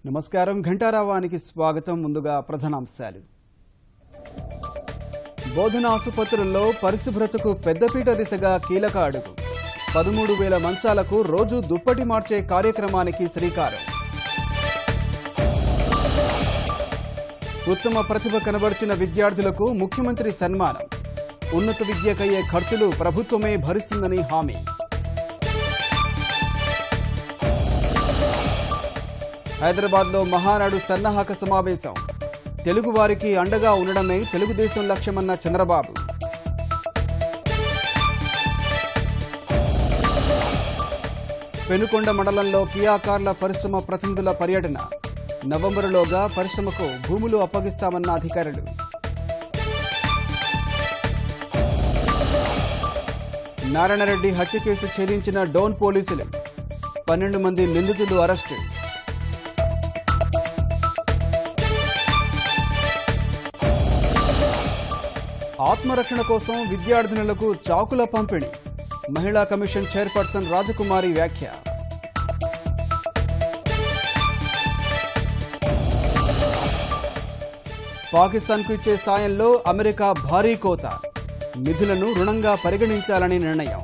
నమస్కారం ఘంటారావానికి స్వాగతం. ముందుగా ప్రధానాంశాలు. బోధన ఆసుపత్రుల్లో పరిశుభ్రతకు పెద్దపీట దిశగా కీలక అడుగు. 13,000 మంచాలకు రోజు దుప్పటి మార్చే కార్యక్రమానికి శ్రీకారం. ఉత్తమ ప్రతిభ కనబర్చిన విద్యార్థులకు ముఖ్యమంత్రి సన్మానం. ఉన్నత విద్యకయ్యే ఖర్చులు ప్రభుత్వమే భరిస్తుందని హామీ. హైదరాబాద్లో మహానాడు సన్నాహక సమావేశం. తెలుగు వారికి అండగా ఉండడమే తెలుగుదేశం లక్ష్యమన్న చంద్రబాబు. పెనుకొండ మండలంలో కియా కార్ల పరిశ్రమ ప్రతినిధుల పర్యటన. నవంబరులోగా పరిశ్రమకు భూములు అప్పగిస్తామన్న అధికారులు. నారాయణరెడ్డి హత్య కేసు ఛేదించిన డోన్ పోలీసులు. 12 మంది నిందితులు అరెస్టు. ఆత్మరక్షణ కోసం విద్యార్థినులకు చాకుల పంపిణీ. మహిళా కమిషన్ చైర్పర్సన్ రాజకుమారి వ్యాఖ్య. పాకిస్తాన్కు ఇచ్చే సాయంలో అమెరికా భారీ కోత. నిధులను రుణంగా పరిగణించాలని నిర్ణయం.